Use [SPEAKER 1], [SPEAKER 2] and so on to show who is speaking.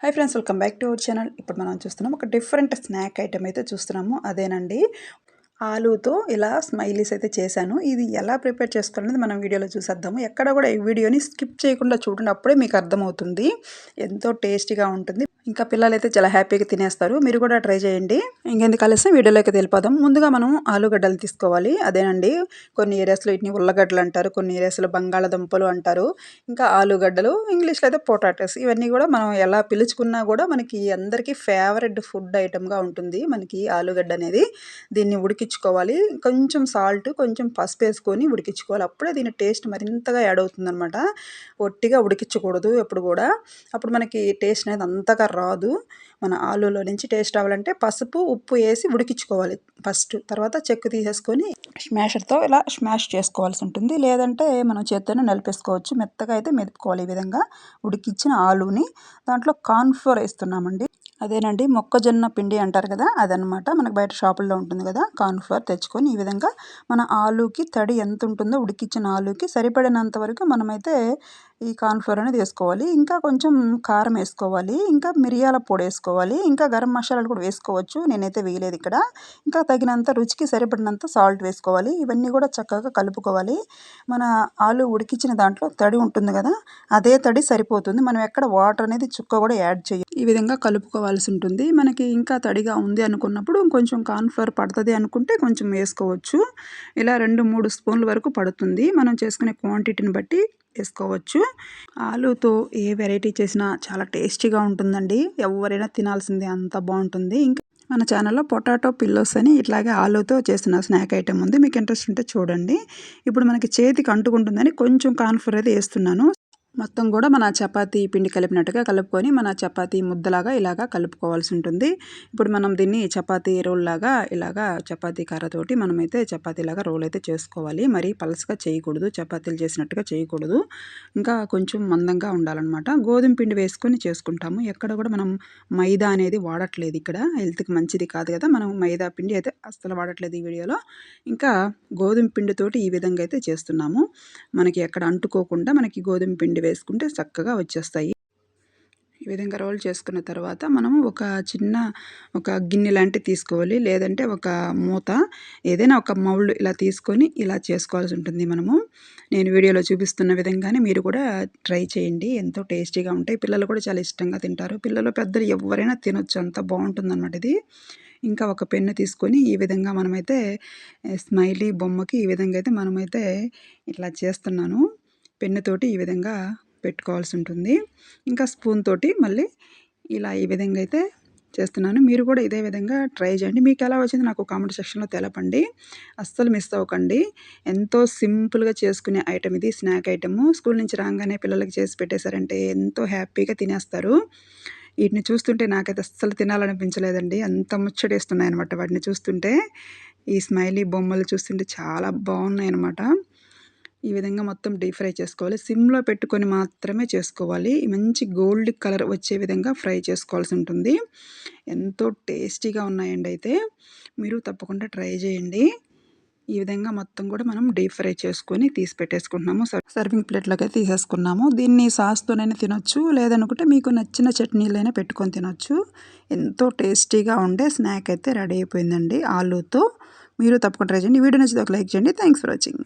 [SPEAKER 1] Hi friends, welcome back to our channel. ఇప్పుడు మనం చూస్తున్నాం ఒక డిఫరెంట్ స్నాక్ ఐటెం అయితే చూస్తున్నాము. అదేనండి, ఆలూతో ఇలా స్మైలీస్ అయితే చేశాను. ఇది ఎలా ప్రిపేర్ చేసుకోవాలనేది మనం వీడియోలో చూసేద్దాము. ఎక్కడ కూడా ఈ వీడియోని స్కిప్ చేయకుండా చూడండి, అప్పుడే మీకు అర్థమవుతుంది. ఎంతో టేస్టీగా ఉంటుంది. ఇంకా పిల్లలైతే చాలా హ్యాపీగా తినేస్తారు. మీరు కూడా ట్రై చేయండి. ఇంకెందుకు ఆలస్యం, వీడియోలోకి వెళ్ళిపోదాం. ముందుగా మనం ఆలుగడ్డలు తీసుకోవాలి. అదేనండి, కొన్ని ఏరియాస్లో వీటిని ఉల్లగడ్డలు అంటారు, కొన్ని ఏరియాస్లో బంగాళదుంపలు అంటారు, ఇంకా ఆలుగడ్డలు, ఇంగ్లీష్లో అయితే పొటాటోస్. ఇవన్నీ కూడా మనం ఎలా పిలుచుకున్నా కూడా మనకి అందరికీ ఫేవరెట్ ఫుడ్ ఐటమ్గా ఉంటుంది మనకి ఆలుగడ్డ అనేది. దీన్ని ఉడికించుకోవాలి. కొంచెం సాల్ట్, కొంచెం పసుపు వేసుకొని ఉడికించుకోవాలి. అప్పుడే దీని టేస్ట్ మరింతగా యాడ్ అవుతుందన్నమాట. ఒట్టిగా ఉడికించకూడదు ఎప్పుడు కూడా. అప్పుడు మనకి టేస్ట్ అనేది అంతగా రాదు. మన ఆలూలో నుంచి టేస్ట్ రావాలంటే పసుపు, ఉప్పు వేసి ఉడికించుకోవాలి ఫస్ట్. తర్వాత చెక్కు తీసేసుకొని స్మాషర్తో ఇలా స్మాష్ చేసుకోవాల్సి ఉంటుంది. లేదంటే మనం చేత్తోనే నలిపేసుకోవచ్చు. మెత్తగా అయితే మెదుపుకోవాలి. ఈ విధంగా ఉడికించిన ఆలూని దాంట్లో కార్న్‌ఫ్లోర్ వేస్తున్నామండి. అదేనండి, మొక్కజొన్న పిండి అంటారు కదా, అదనమాట. మనకు బయట షాపుల్లో ఉంటుంది కదా, కార్న్‌ఫ్లోర్ తెచ్చుకొని ఈ విధంగా మన ఆలూకి తడి ఎంత ఉంటుందో ఉడికించిన ఆలూకి సరిపడినంత వరకు మనమైతే ఈ కార్న్‌ఫ్లోర్ అనేది వేసుకోవాలి. ఇంకా కొంచెం కారం వేసుకోవాలి, ఇంకా మిరియాల పొడి వేసుకోవాలి, ఇంకా గరం మసాలాలు కూడా వేసుకోవచ్చు. నేనైతే వేయలేదు ఇక్కడ. ఇంకా తగినంత రుచికి సరిపడినంత సాల్ట్ వేసుకోవాలి. ఇవన్నీ కూడా చక్కగా కలుపుకోవాలి. మన ఆలు ఉడికించిన దాంట్లో తడి ఉంటుంది కదా, అదే తడి సరిపోతుంది. మనం ఎక్కడ వాటర్ అనేది చుక్క కూడా యాడ్ చేయాలి. ఈ విధంగా కలుపుకోవాల్సి ఉంటుంది. మనకి ఇంకా తడిగా ఉంది అనుకున్నప్పుడు కొంచెం కార్న్‌ఫ్లోర్ పడుతుంది అనుకుంటే కొంచెం వేసుకోవచ్చు. ఇలా 2-3 స్పూన్ల వరకు పడుతుంది. మనం చేసుకునే క్వాంటిటీని బట్టి వేసుకోవచ్చు. ఆలూతో ఏ వెరైటీ చేసినా చాలా టేస్టీగా ఉంటుందండి. ఎవరైనా తినాల్సిందే, అంత బాగుంటుంది. ఇంకా మన ఛానల్లో పొటాటో పిల్లోస్ అని ఇట్లాగే ఆలూతో చేసిన స్నాక్ ఐటెం ఉంది. మీకు ఇంట్రెస్ట్ ఉంటే చూడండి. ఇప్పుడు మనకి చేతికి అంటుకుంటుందని కొంచెం కార్న్‌ఫ్లోర్ అయితే వేస్తున్నాను. మొత్తం కూడా మన చపాతీ పిండి కలిపినట్టుగా కలుపుకొని మన చపాతీ ముద్దలాగా ఇలాగా కలుపుకోవాల్సి ఉంటుంది. ఇప్పుడు మనం దీన్ని చపాతీ రోల్ లాగా ఇలాగా చపాతీ కర్రతోటి మనమైతే చపాతీలాగా రోల్ అయితే చేసుకోవాలి. మరీ పలసగా చేయకూడదు, చపాతీలు చేసినట్టుగా చేయకూడదు. ఇంకా కొంచెం మందంగా ఉండాలన్నమాట. గోధుమ పిండి వేసుకొని చేసుకుంటాము. ఎక్కడ కూడా మనం మైదా అనేది వాడట్లేదు. ఇక్కడ హెల్త్కి మంచిది కాదు కదా, మనం మైదా పిండి అయితే అస్సలు వాడట్లేదు ఈ వీడియోలో. ఇంకా గోధుమ పిండితోటి ఈ విధంగా అయితే చేస్తున్నాము. మనకి ఎక్కడ అంటుకోకుండా మనకి గోధుమ పిండి వేసుకుంటే చక్కగా వచ్చేస్తాయి. ఈ విధంగా రోల్ చేసుకున్న తర్వాత మనం ఒక గిన్నె లాంటివి తీసుకోవాలి. లేదంటే ఒక మూత, ఏదైనా ఒక మౌల్డ్ ఇలా తీసుకొని ఇలా చేసుకోవాల్సి ఉంటుంది మనము. నేను వీడియోలో చూపిస్తున్న విధంగానే మీరు కూడా ట్రై చేయండి. ఎంతో టేస్టీగా ఉంటాయి. పిల్లలు కూడా చాలా ఇష్టంగా తింటారు. పిల్లలు పెద్దలు ఎవరైనా తినొచ్చు, అంత బాగుంటుందన్నమాట ఇది. ఇంకా ఒక పెన్ను తీసుకొని ఈ విధంగా మనమైతే స్మైలీ బొమ్మకి ఈ విధంగా అయితే మనమైతే ఇట్లా చేస్తున్నాను. పెన్నుతోటి ఈ విధంగా పెట్టుకోవాల్సి ఉంటుంది. ఇంకా స్పూన్ తోటి మళ్ళీ ఇలా ఈ విధంగా అయితే చేస్తున్నాను. మీరు కూడా ఇదే విధంగా ట్రై చేయండి. మీకు ఎలా వచ్చింది నాకు కామెంట్ సెక్షన్లో తెలపండి. అస్సలు మిస్ అవ్వకండి. ఎంతో సింపుల్గా చేసుకునే ఐటెం ఇది, స్నాక్ ఐటెము. స్కూల్ నుంచి రాగానే పిల్లలకి చేసి పెట్టేశారంటే ఎంతో హ్యాపీగా తినేస్తారు. వీటిని చూస్తుంటే నాకైతే అస్సలు తినాలనిపించలేదండి. అంత ముచ్చటేస్తున్నాయి అనమాట వాటిని చూస్తుంటే. ఈ స్మైలీ బొమ్మలు చూస్తుంటే చాలా బాగున్నాయి అనమాట. ఈ విధంగా మొత్తం డీప్ ఫ్రై చేసుకోవాలి. సిమ్లో పెట్టుకొని మాత్రమే చేసుకోవాలి. మంచి గోల్డ్ కలర్ వచ్చే విధంగా ఫ్రై చేసుకోవాల్సి ఉంటుంది. ఎంతో టేస్టీగా ఉన్నాయండి. అయితే మీరు తప్పకుండా ట్రై చేయండి. ఈ విధంగా మొత్తం కూడా మనం డీప్ ఫ్రై చేసుకొని తీసి పెట్టేసుకుంటున్నాము. సర్వింగ్ ప్లేట్లోకి అయితే తీసేసుకున్నాము. దీన్ని సాస్తోనైనా తినొచ్చు, లేదనుకుంటే మీకు నచ్చిన చట్నీలైనా పెట్టుకొని తినొచ్చు. ఎంతో టేస్టీగా ఉండే స్నాక్ అయితే రెడీ అయిపోయిందండి ఆలూతో. మీరు తప్పకుండా ట్రై చేయండి. వీడియో నచ్చితే ఒక లైక్ చేయండి. Thanks for watching.